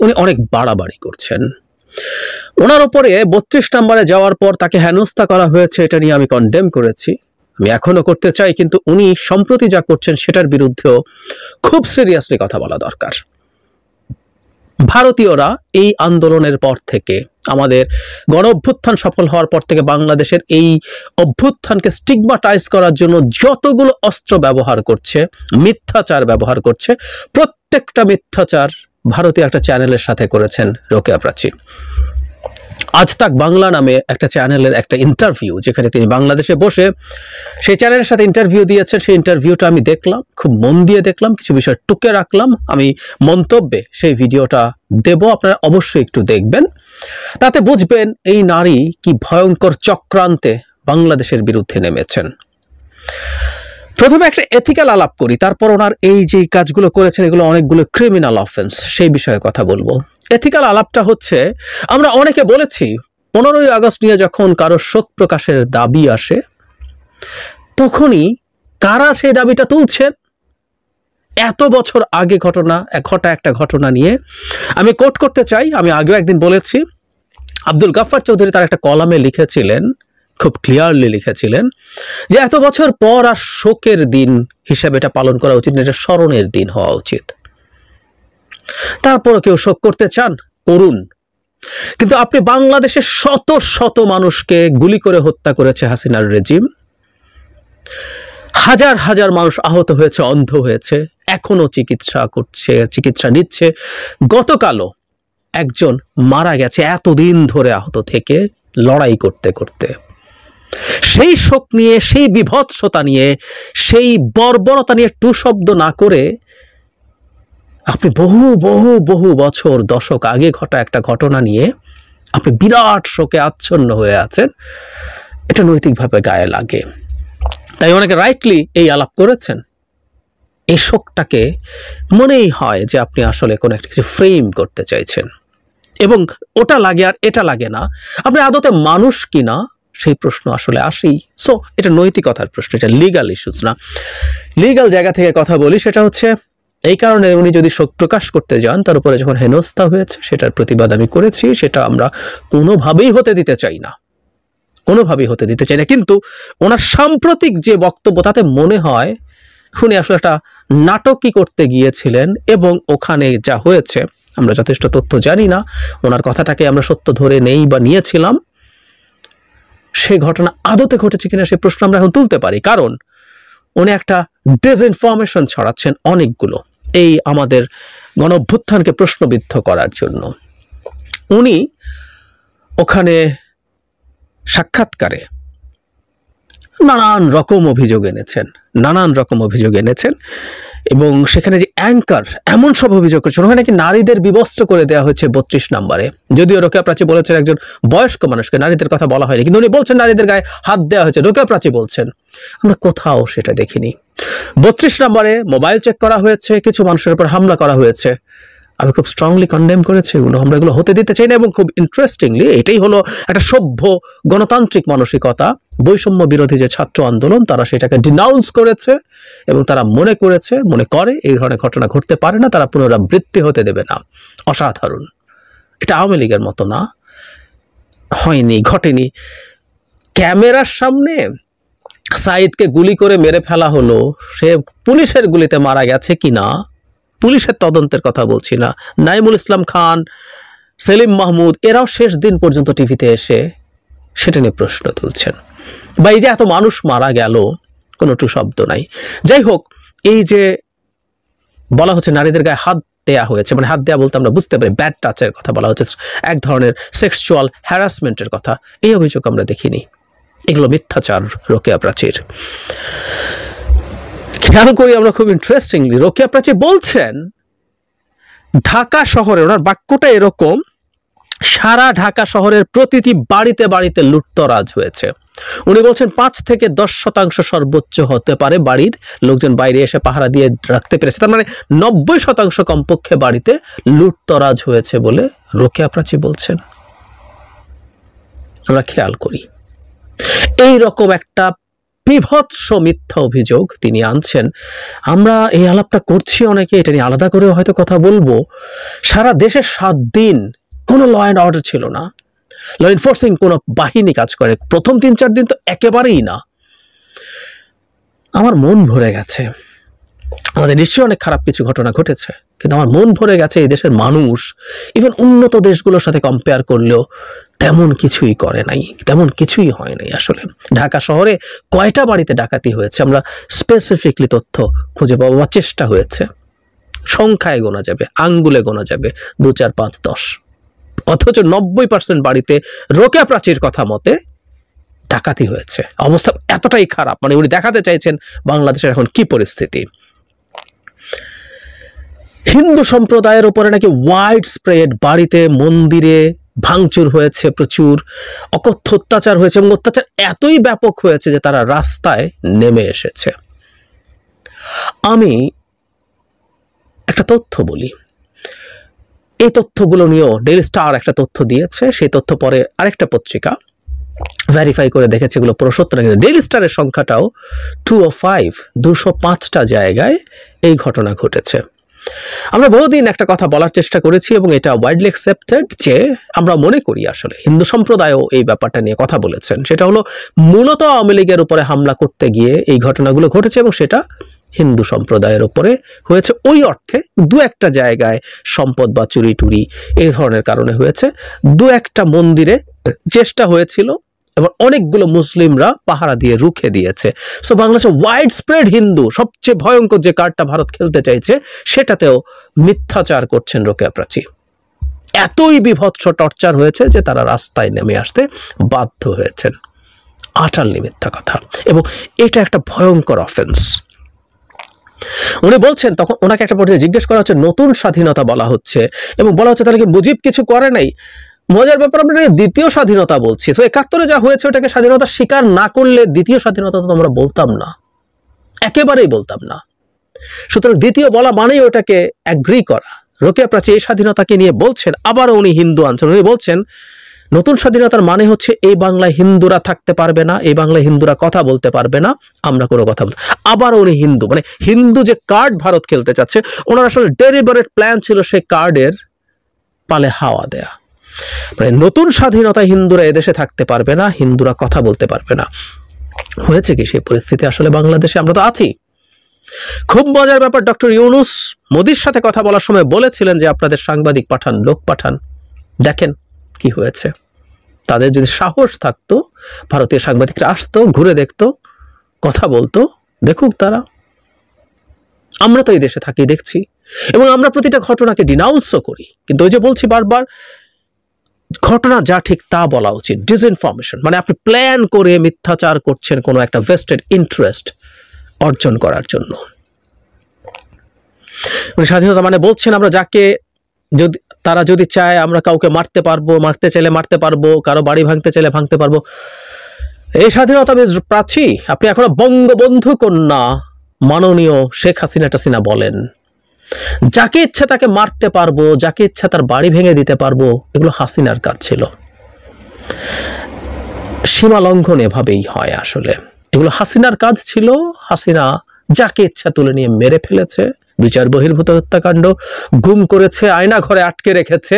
উনি অনেক বাড়াবাড়ি করছেন। ওনার উপরে 32 নম্বরে যাওয়ার পর তাকে হেনস্থা করা হয়েছে, এটা নিয়ে আমি কন্ডেম করেছি, আমি এখনো করতে চাই, কিন্তু উনি সম্প্রতি যা করছেন সেটার বিরুদ্ধেও খুব সিরিয়াসলি কথা বলা দরকার। ভারতীয়রা এই আন্দোলনের পর থেকে, আমাদের গণ অভ্যুত্থান সফল হওয়ার পর থেকে বাংলাদেশের এই অভ্যুত্থানকে স্টিগমাটাইজ করার জন্য যতগুলো অস্ত্র ব্যবহার করছে, মিথ্যাচার ব্যবহার করছে, প্রত্যেকটা মিথ্যাচার ভারতীয় একটা চ্যানেলের সাথে করেছেন রোকেয়া প্রাচী। আজ তাক বাংলা নামে একটা চ্যানেলের একটা ইন্টারভিউ, যেখানে তিনি বাংলাদেশে বসে সেই চ্যানেলের সাথে ইন্টারভিউ দিয়েছেন, সেই ইন্টারভিউটা আমি দেখলাম, খুব মন দিয়ে দেখলাম, কিছু বিষয় টুকে রাখলাম, আমি মন্তব্যে সেই ভিডিওটা দেব, আপনারা অবশ্যই একটু দেখবেন, তাতে বুঝবেন এই নারী কি ভয়ঙ্কর চক্রান্তে বাংলাদেশের বিরুদ্ধে নেমেছেন। প্রথমে একটা এথিক্যাল আলাপ করি, তারপর ওনার এই যে কাজগুলো করেছেন এগুলো অনেকগুলো ক্রিমিনাল অফেন্স, সেই বিষয়ে কথা বলবো। এথিক্যাল আলাপটা হচ্ছে, আমরা অনেকে বলেছি 15ই আগস্ট নিয়ে যখন কারো শোক প্রকাশের দাবি আসে, তখনই কারা সেই দাবিটা তুলছেন, এত বছর আগে ঘটা একটা ঘটনা নিয়ে আমি কোট করতে চাই। আমি আগেও একদিন বলেছি, আব্দুল গাফফার চৌধুরী তার একটা কলামে লিখেছিলেন, খুব ক্লিয়ারলি লিখেছিলেন যে এত বছর পর আর শোকের দিন হিসাবে এটা পালন করা উচিত না, এটা স্মরণের দিন হওয়া উচিত। তারপরও কেউ শোক করতে চান, করুন, কিন্তু আপনি বাংলাদেশের শত শত মানুষকে গুলি করে হত্যা করেছে হাসিনার রেজিম, হাজার হাজার মানুষ আহত হয়েছে, অন্ধ হয়েছে, এখনো চিকিৎসা নিচ্ছে। গতকালও একজন মারা গেছে এতদিন ধরে আহত থেকে, লড়াই করতে করতে। সেই শোক নিয়ে, সেই বিভৎসতা নিয়ে, সেই বর্বরতা নিয়ে টু শব্দ না করে আপনি বহু বহু বহু বছর, দশক আগে ঘটা একটা ঘটনা নিয়ে আপনি বিরাট শোকে আচ্ছন্ন হয়ে আছেন, এটা নৈতিকভাবে গায়ে লাগে। তাই অনেকে রাইটলি এই আলাপ করেছেন। এই শোকটাকে মনেই হয় যে আপনি আসলে কোনো একটা কিছু ফ্রেম করতে চাইছেন, এবং ওটা লাগে আর এটা লাগে না, আপনি আদতে মানুষ কিনা সেই প্রশ্ন আসলে আসেই। সো এটা নৈতিকতার প্রশ্ন, এটা লিগাল ইস্যুস না। লিগাল জায়গা থেকে কথা বলি, সেটা হচ্ছে এই কারণে উনি যদি শোক প্রকাশ করতে যান, তার উপরে যখন হেনস্থা হয়েছে সেটার প্রতিবাদ আমি করেছি, সেটা আমরা কোনোভাবেই হতে দিতে চাই না, কোনোভাবেই হতে দিতে চাই না। কিন্তু ওনার সাম্প্রতিক যে বক্তব্য, তাতে মনে হয় উনি আসলে একটা নাটকই করতে গিয়েছিলেন, এবং ওখানে যা হয়েছে আমরা যথেষ্ট তথ্য জানি না, ওনার কথাটাকে আমরা সত্য ধরে নেই বা নিয়েছিলাম, সে ঘটনা আদতে ঘটেছে কিনা সে প্রশ্ন আমরা এখন তুলতে পারি। কারণ উনি একটা ডিসইনফরমেশন ছড়াচ্ছেন অনেকগুলো, এই আমাদের গণ অভ্যুত্থানকে প্রশ্নবিদ্ধ করার জন্য। উনি ওখানে সাক্ষাৎকারে নানান রকম অভিযোগ এনেছেন, এবং সেখানে যে অ্যাঙ্কার এমন সব অভিযোগ করছেন, ওখানে কি নারীদের বিবস্ত্র করে দেওয়া হয়েছে 32 নম্বরে। যদিও রোকেয়া প্রাচী বলেছেন একজন বয়স্ক মানুষকে, নারীদের কথা বলা হয়নি, কিন্তু উনি বলছেন নারীদের গায়ে হাত দেওয়া হয়েছে। রোকেয়া প্রাচী বলছেন আমরা কোথাও সেটা দেখিনি। 32 নম্বরে মোবাইল চেক করা হয়েছে, কিছু মানুষের উপর হামলা করা হয়েছে, আমি খুব স্ট্রংলি কন্ডেম করেছি, আমরা এগুলো হতে দিতে চাই না। এবং খুব ইন্টারেস্টিংলি এটাই হলো একটা সভ্য গণতান্ত্রিক মানসিকতা। বৈষম্য বিরোধী যে ছাত্র আন্দোলন, তারা সেটাকে ডিনাউন্স করেছে, এবং তারা মনে করে এই ধরনের ঘটনা ঘটতে পারে না, তারা পুনরাবৃত্তি হতে দেবে না। অসাধারণ, এটা আওয়ামী লীগের মতো না, হয়নি, ঘটেনি। ক্যামেরার সামনে সাইদকে গুলি করে মেরে ফেলা হলো, সে পুলিশের গুলিতে মারা গেছে কিনা, পুলিশের তদন্তের কথা বলছি না, নাইমুল ইসলাম খান, সেলিম মাহমুদ, এরাও শেষ দিন পর্যন্ত টিভিতে এসে সেটা নিয়ে প্রশ্ন তুলছেন। বা এই যে এত মানুষ মারা গেল, কোনো টু শব্দ নাই। যাই হোক, এই যে বলা হচ্ছে নারীদের গায়ে হাত দেয়া হয়েছে, মানে হাত দেয়া বলতে আমরা বুঝতে পারি ব্যাড টাচের কথা বলা হচ্ছে, এক ধরনের সেক্সুয়াল হ্যারাসমেন্টের কথা, এই অভিযোগ আমরা দেখিনি। এগুলো মিথ্যাচার রোকেয়া প্রাচীর। খেয়াল করি আমরা খুব ইন্টারেস্টিংলি, রোকেয়া প্রাচী বলছেন ঢাকা শহরে, ওনার বাক্যটা এরকম, সারা ঢাকা শহরের প্রতিটি বাড়িতে বাড়িতে লুটতরাজ হয়েছে। উনি বলছেন 5 থেকে 10% সর্বোচ্চ হতে পারে বাড়ির লোকজন বাইরে এসে পাহারা দিয়ে রাখতে পেরেছে, তার মানে 90% কমপক্ষে বাড়িতে লুটতরাজ হয়েছে বলে রোকেয়া প্রাচী বলছেন। আমরা খেয়াল করি এই রকম একটা বিভৎস মিথ্যা অভিযোগ তিনি আনছেন। আমরা এই আলাপটা করছি অনেকে, এটা নিয়ে আলাদা করে হয়তো কথা বলবো। সারা দেশে 7 দিন কোনো ল অ্যান্ড অর্ডার ছিল না, ল এনফোর্সিং কোনো বাহিনী কাজ করে। প্রথম 3-4 দিন তো একেবারেই না। আমার মন ভরে গেছে। আমাদের নিশ্চয়ই অনেক খারাপ কিছু ঘটনা ঘটেছে, কিন্তু আমার মন ভরে গেছে এই দেশের মানুষ ইভেন উন্নত দেশগুলোর সাথে কম্পেয়ার করলেও তেমন কিছুই করে নাই, তেমন কিছুই হয় নাই। আসলে ঢাকা শহরে কয়টা বাড়িতে ডাকাতি হয়েছে আমরা স্পেসিফিকলি তথ্য খুঁজে পাওয়ার চেষ্টা হয়েছে, সংখ্যায় গোনা যাবে, আঙ্গুলে গোনা যাবে, 2, 4, 5, 10। অথচ 90% বাড়িতে রোকেয়া প্রাচীর কথা মতে ডাকাতি হয়েছে। অবস্থা এতটাই খারাপ, মানে উনি দেখাতে চাইছেন বাংলাদেশের এখন কি পরিস্থিতি। হিন্দু সম্প্রদায়ের উপরে নাকি ওয়াইড স্প্রেড বাড়িতে মন্দিরে ভাঙচুর হয়েছে, প্রচুর অকথ্য অত্যাচার হয়েছে, এবং অত্যাচার এতই ব্যাপক হয়েছে যে তারা রাস্তায় নেমে এসেছে। আমি একটা তথ্য বলি, এই তথ্যগুলো নিয়েও ডেইলি স্টার একটা তথ্য দিয়েছে, সেই তথ্য পরে আরেকটা পত্রিকা ভেরিফাই করে দেখেছে এগুলো পুরো সত্য না। কিন্তু ডেইলি স্টারের সংখ্যাটাও 205, 205টা জায়গায় এই ঘটনা ঘটেছে। আমরা বহুদিন একটা কথা বলার চেষ্টা করেছি এবং এটা ওয়াইডলি অ্যাকসেপ্টেড, যে আমরা মনে করি আসলে হিন্দু সম্প্রদায়ও এই ব্যাপারটা নিয়ে কথা বলেছেন। সেটা হলো মূলত আওয়ামী লীগের উপরে হামলা করতে গিয়ে এই ঘটনাগুলো ঘটেছে, এবং সেটা হিন্দু সম্প্রদায়ের উপরে হয়েছে। ওই অর্থে 2-1টা জায়গায় সম্পদ বা চুরি টুরি এই ধরনের কারণে হয়েছে। 2-1টা মন্দিরে চেষ্টা হয়েছিল এবং অনেকগুলো মুসলিমরা পাহারা দিয়ে রুখে দিয়েছে। সো বাংলাদেশে ওয়াইড স্প্রেড হিন্দু, সবচেয়ে ভয়ঙ্কর যে কার্ডটা ভারত খেলতে চাইছে সেটাতেও মিথ্যাচার করছেন রোকেয়া প্রাচী। এতই বিভৎস টর্চার হয়েছে যে তারা রাস্তায় নেমে আসতে বাধ্য হয়েছেন। আটাল্লি মিথ্যা কথা, এবং এটা একটা ভয়ঙ্কর অফেন্স। উনি বলছেন, তখন ওনাকে একটা পর্যায়ে জিজ্ঞেস করা হচ্ছে নতুন স্বাধীনতা বলা হচ্ছে, এবং বলা হচ্ছে তাহলে কি মুজিব কিছু করে নাই? মজার ব্যাপার, আমরা দ্বিতীয় স্বাধীনতা বলছি। তো 71-এ যা হয়েছে ওটাকে স্বাধীনতা স্বীকার না করলে দ্বিতীয় স্বাধীনতা তো আমরা বলতাম না, একেবারেই বলতাম না। সুতরাং দ্বিতীয় বলা মানেই ওটাকে অ্যাগ্রি করা। রোকেয়া প্রাচী এই স্বাধীনতাকে নিয়ে বলছেন, আবার উনি হিন্দু আনছেন। উনি বলছেন নতুন স্বাধীনতার মানে হচ্ছে এই বাংলায় হিন্দুরা থাকতে পারবে না, এই বাংলায় হিন্দুরা কথা বলতে পারবে না, আমরা কোনো কথা বলতে। আবার উনি হিন্দু, মানে হিন্দু যে কার্ড ভারত খেলতে চাচ্ছে, ওনার আসলে ডেলিবারেট প্ল্যান ছিল সেই কার্ডের পালে হাওয়া দেয়া। মানে নতুন স্বাধীনতায় হিন্দুরা এদেশে থাকতে পারবে না, হিন্দুরা কথা বলতে পারবে না। হয়েছে কি সেই পরিস্থিতি আসলে বাংলাদেশে? আমরা তো আছি। খুব মজার ব্যাপার, ডক্টর ইউনূস মোদির সাথে কথা বলার সময় বলেছিলেন যে আপনাদের সাংবাদিক পাঠান, লোক পাঠান। দেখেন কি হয়েছে। তাদের যদি সাহস থাকতো, ভারতীয় সাংবাদিকরা আসতো, ঘুরে দেখতো, কথা বলতো, দেখুক তারা। আমরা তো এই দেশে থাকি, দেখছি, এবং আমরা প্রতিটা ঘটনাকে ডিনাউন্সও করি। কিন্তু ওই যে বলছি বারবার, ঘটনা যা ঠিক তা বলা উচিত। ডিসইনফরমেশন মানে আপনি প্ল্যান করে মিথ্যাচার করছেন কোনো একটা ভেস্টেড ইন্টারেস্ট অর্জন করার জন্য। স্বাধীনতা মানে বলছেন আমরা যাকে যদি তারা যদি চায় আমরা কাউকে মারতে পারবো, মারতে চাইলে মারতে পারবো, কারো বাড়ি ভাঙতে চাইলে ভাঙতে পারবো। এই স্বাধীনতা প্রাচী আপনি এখনো বঙ্গবন্ধু কন্যা মাননীয় শেখ হাসিনা টাসিনা বলেন। যাকে ইচ্ছা তাকে মারতে পারবো, যাকে ইচ্ছা তার বাড়ি ভেঙে দিতে পারবো, এগুলো হাসিনার কাজ ছিল। সীমা লঙ্ঘন এভাবেই হয় আসলে, এগুলো হাসিনার কাজ ছিল। হাসিনা যাকে ইচ্ছা তুলে নিয়ে মেরে ফেলেছে, বিচার বহির্ভূত হত্যাকাণ্ড, গুম করেছে, আয়না ঘরে আটকে রেখেছে,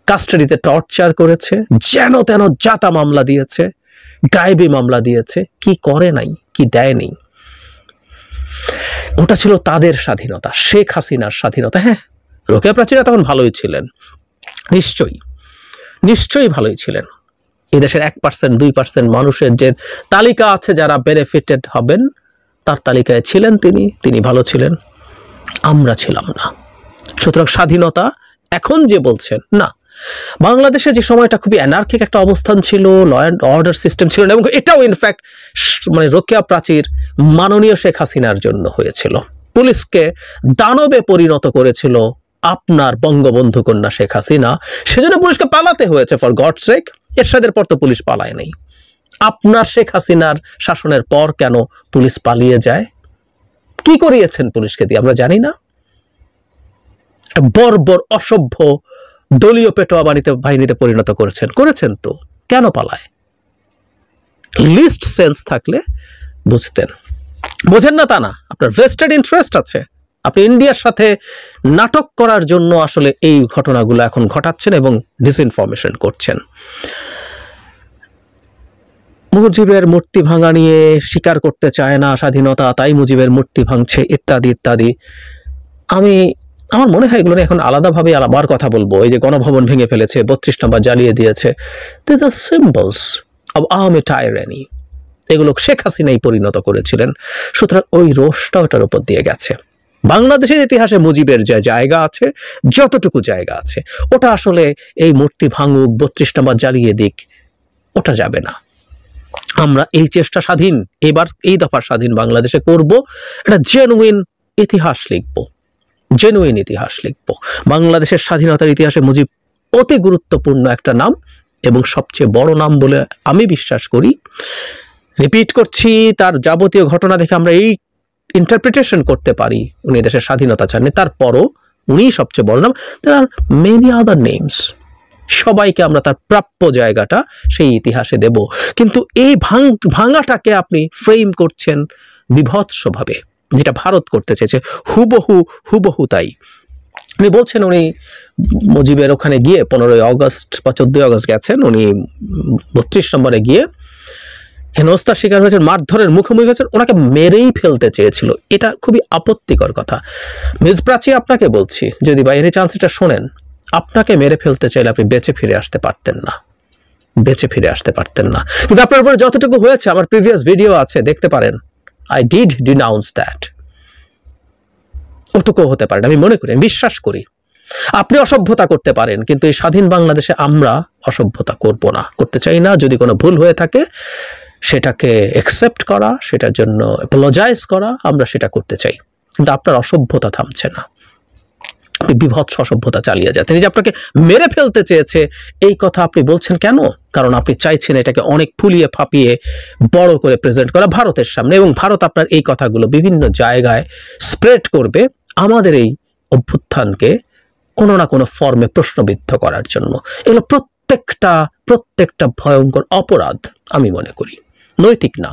কাস্টাডিতে টর্চার করেছে, যেন তেন জাতা মামলা দিয়েছে, গায়েবী মামলা দিয়েছে। কি করে নাই, কি দেয়নি? ওটা ছিল তাদের স্বাধীনতা, শেখ হাসিনার স্বাধীনতা। হ্যাঁ, রোকেয়া প্রাচীরা তখন ভালোই ছিলেন, নিশ্চয়ই নিশ্চয়ই ভালোই ছিলেন। এদেশের 1%, 2% মানুষের যে তালিকা আছে যারা বেনিফিটেড হবেন, তার তালিকায় ছিলেন তিনি ভালো ছিলেন, আমরা ছিলাম না। সুতরাং স্বাধীনতা এখন যে বলছেন না, বাংলাদেশে যে সময়টা খুবই অ্যানার্কিক একটা অবস্থান ছিল, ল অ্যান্ড অর্ডার সিস্টেম ছিল না, এবং এটাও ইনফ্যাক্ট মানে রোকেয়া প্রাচীর মাননীয় শেখ হাসিনার জন্য হয়েছিল। পুলিশকে দানবে পরিণত করেছিল আপনার বঙ্গবন্ধু কন্যা শেখ হাসিনা, সেজন্য পুলিশকে পালাতে হয়েছে। ফর গডস সেক, এরশাদের পর তো পুলিশ পালায় নাই। আপনার শেখ হাসিনার শাসনের পর কেন পুলিশ পালিয়ে যায়? কি করিয়েছেন পুলিশকে দিয়ে আমরা জানি না। বর্বর অসভ্য দলীয় পেটোয়া বাহিনীতে পরিণত করেছেন তো, কেন পালায়? লিস্ট সেন্স থাকলে বুঝতেন। বোঝেন না তা না, আপনার ভেস্টেড ইন্টারেস্ট আছে, আপনি ইন্ডিয়ার সাথে নাটক করার জন্য আসলে এই ঘটনাগুলো এখন ঘটাচ্ছেন এবং ডিসইনফরমেশন করছেন। মুজিবের মূর্তি ভাঙা নিয়ে স্বীকার করতে চায় না স্বাধীনতা, তাই মুজিবের মূর্তি ভাঙছে ইত্যাদি ইত্যাদি। আমার মনে হয় এগুলো এখন আলাদাভাবে আবার কথা বলবো। এই যে গণভবন ভেঙে ফেলেছে, 32 নম্বর জ্বালিয়ে দিয়েছে, this are symbols of army tyranny. এগুলো শেখ হাসিনাই পরিণত করেছিলেন, সুতরাং ওই রোষটা ওটার উপর দিয়ে গেছে। বাংলাদেশের ইতিহাসে মুজিবের যে জায়গা আছে, যতটুকু জায়গা আছে, ওটা আসলে এই মূর্তি ভাঙুক, 32 নম্বর জ্বালিয়ে দিক, ওটা যাবে না। আমরা এই চেষ্টা স্বাধীন, এবার এই দফার স্বাধীন বাংলাদেশে করব, একটা জেনুইন ইতিহাস লিখব, জেনুইন ইতিহাস লিখব। বাংলাদেশের স্বাধীনতার ইতিহাসে মুজিব অতি গুরুত্বপূর্ণ একটা নাম এবং সবচেয়ে বড় নাম বলে আমি বিশ্বাস করি। রিপিট করছি, তার যাবতীয় ঘটনা দেখে আমরা এই ইন্টারপ্রিটেশন করতে পারি উনি দেশের স্বাধীনতা চাননি, তারপরও উনি সবচেয়ে বড় নাম। দেয়ার আর মেনি আদার নেমস। সবাইকে আমরা তার প্রাপ্য জায়গাটা সেই ইতিহাসে দেব, কিন্তু এই ভাঙাটাকে আপনি ফ্রেম করছেন বিভৎসভাবে, যেটা ভারত করতে চেয়েছে হুবহু তাই। উনি বলছেন উনি মুজিবের ওখানে গিয়ে 15 আগস্ট বা 14 আগস্ট গেছেন, উনি 32 নম্বরে গিয়ে হেনস্থার শিকার হয়েছেন, মারধরের মুখোমুখি হয়েছেন, ওনাকে মেরেই ফেলতে চেয়েছিল। এটা খুবই আপত্তিকর কথা। মিস প্রাচী, আপনাকে বলছি, যদি বা এনি চান্স এটা শোনেন, আপনাকে মেরে ফেলতে চাইলে আপনি বেঁচে ফিরে আসতে পারতেন না, বেঁচে ফিরে আসতে পারতেন না। কিন্তু আপনার উপরে যতটুকু হয়েছে, আমার প্রিভিয়াস ভিডিও আছে, দেখতে পারেন। I did denounce that. ওটুকু হতে পারেন, আমি মনে করি, আমি বিশ্বাস করি। আপনি অসভ্যতা করতে পারেন, কিন্তু এই স্বাধীন বাংলাদেশে আমরা অসভ্যতা করব না, করতে চাই না। যদি কোনো ভুল হয়ে থাকে সেটাকে অ্যাকসেপ্ট করা, সেটার জন্য অ্যাপোলোজাইজ করা, আমরা সেটা করতে চাই। কিন্তু আপনার অসভ্যতা থামছে না, আপনি বিভৎস অসভ্যতা চালিয়ে যাচ্ছেন। এই যে আপনাকে মেরে ফেলতে চেয়েছে, এই কথা আপনি বলছেন কেন? কারণ আপনি চাইছেন এটাকে অনেক ফুলিয়ে ফাঁপিয়ে বড় করে প্রেজেন্ট করা ভারতের সামনে, এবং ভারত আপনার এই কথাগুলো বিভিন্ন জায়গায় স্প্রেড করবে আমাদের এই অভ্যুত্থানকে কোনো না কোনো ফর্মে প্রশ্নবিদ্ধ করার জন্য। এগুলো প্রত্যেকটা ভয়ঙ্কর অপরাধ আমি মনে করি, নৈতিক না,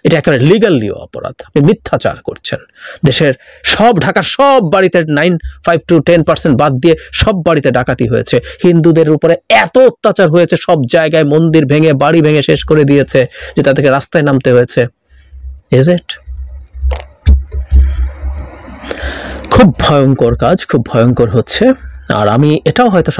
এটা একেবারে লিগালিও অপরাধ। আপনি মিথ্যাচার করছেন। দেশের ঢাকার সব বাড়িতে 5 to 10% বাদ দিয়ে সব বাড়িতে ডাকাতি হয়েছে। হিন্দুদের উপরে এত অত্যাচার হয়েছে, সব জায়গায় মন্দির ভেঙে, বাড়ি ভেঙে শেষ করে দিয়েছে, যে তাদেরকে রাস্তায় নামতে হয়েছে। Is it? খুব ভয়ঙ্কর কাজ, খুব ভয়ঙ্কর হচ্ছে। আর আমি এটাও হয়তো